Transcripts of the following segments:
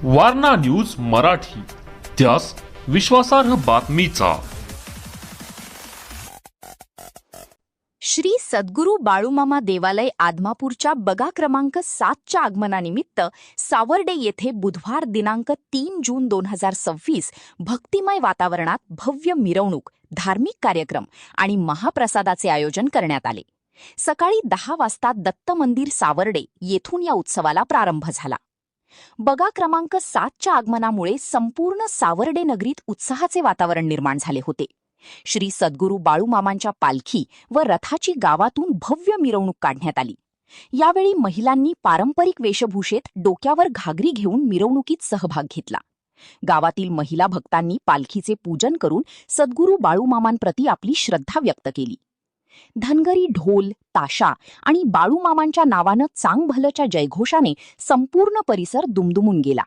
Warna news Marathi, त्यास विश्वासार्ह बातमीचा. श्री सद्गुरू बाळूमामा देवालय आदमापूरच्या बगा क्रमांक 7च्या आगमनानिमित्त सावर्डे येथे बुधवार दिनांक 3 जून 2026 भक्तिमय वातावरणात भव्य मिरवणूक, धार्मिक कार्यक्रम आणि महाप्रसादाचे आयोजन करण्यात आले. सकाळी 10 वाजता दत्त मंदिर सावर्डे येथून या उत्सवाला प्रारंभ झाला. बगा क्रमांक 7च्या आगमनामुळे संपूर्ण सावर्डे नगरीत उत्साहाचे वातावरण निर्माण झाले होते. श्री सद्गुरू बाळूमामांच्या पालखी व रथाची गावातून भव्य मिरवणूक काढण्यात आली. यावेळी महिलांनी पारंपरिक वेशभूषेत डोक्यावर घागरी घेऊन मिरवणुकीत सहभाग घेतला. गावातील महिला भक्तांनी पालखीचे पूजन करून सद्गुरू बाळूमामांप्रती आपली श्रद्धा व्यक्त केली. धनगरी ढोल, ताशा आणि बाळूमामांच्या नावानं चांगभलच्या जयघोषाने संपूर्ण परिसर दुमदुमून गेला.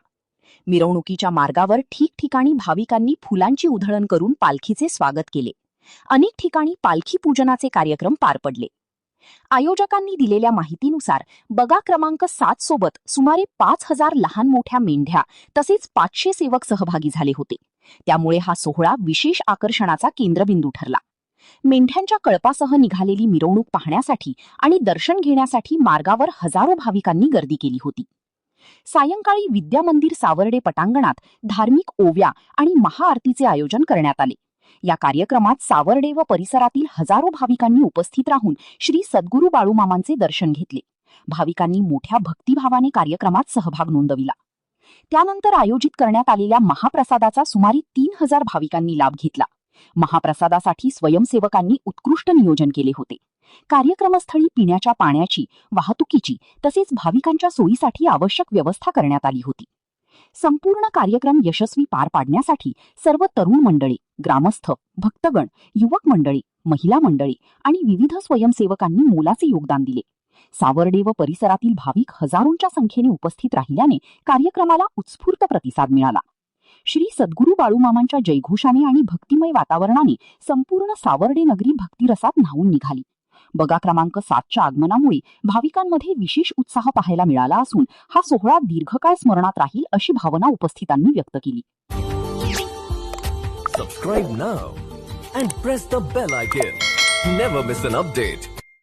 मिरवणुकीच्या मार्गावर ठिकठिकाणी भाविकांनी फुलांची उधळण करून पालखीचे स्वागत केले. अनेक ठिकाणी पालखी पूजनाचे कार्यक्रम पार पडले. आयोजकांनी दिलेल्या माहितीनुसार बगा क्रमांक 7 सोबत सुमारे 5000 लहान मोठ्या मेंढ्या तसेच 500 सेवक सहभागी झाले होते. त्यामुळे हा सोहळा विशेष आकर्षणाचा केंद्रबिंदू ठरला. मेंढ्यांच्या कळपासह निघालेली मिरवणूक पाहण्यासाठी आणि दर्शन घेण्यासाठी मार्गावर हजारो भाविकांनी गर्दी केली होती. सायंकाळी विद्या मंदिर सावर्डे पटांगणात धार्मिक ओव्या आणि महाआरतीचे आयोजन करण्यात आले. या कार्यक्रमात सावर्डे व परिसरातील हजारो भाविकांनी उपस्थित राहून श्री सद्गुरू बाळूमामांचे दर्शन घेतले. भाविकांनी मोठ्या भक्तिभावाने कार्यक्रमात सहभाग नोंदविला. त्यानंतर आयोजित करण्यात आलेल्या महाप्रसादाचा सुमारे 3000 भाविकांनी लाभ घेतला. महाप्रसादासाठी स्वयंसेवकांनी उत्कृष्ट नियोजन केले होते. कार्यक्रमस्थळी पिण्याच्या पाण्याची, वाहतुकीची तसेच भाविकांच्या सोयीसाठी आवश्यक व्यवस्था करण्यात आली होती. संपूर्ण कार्यक्रम यशस्वी पार पाडण्यासाठी सर्व तरुण मंडळी, ग्रामस्थ, भक्तगण, युवक मंडळी, महिला मंडळी आणि विविध स्वयंसेवकांनी मोलाचे योगदान दिले. सावर्डे व परिसरातील भाविक हजारोंच्या संख्येने उपस्थित राहिल्याने कार्यक्रमाला उत्स्फूर्त प्रतिसाद मिळाला. श्री सद्गुरू बाळूमामांच्या जयघोषाने आणि भक्तिमय वातावरणाने संपूर्ण सावर्डे नगरी भक्तिरसात न्हावून निघाली. बगा क्रमांक 7च्या आगमनामुळे भाविकांमध्ये विशेष उत्साह पाहायला मिळाला असून हा सोहळा दीर्घकाळ स्मरणात राहील अशी भावना उपस्थितांनी व्यक्त केली. Subscribe now and press the bell icon. Never miss an update.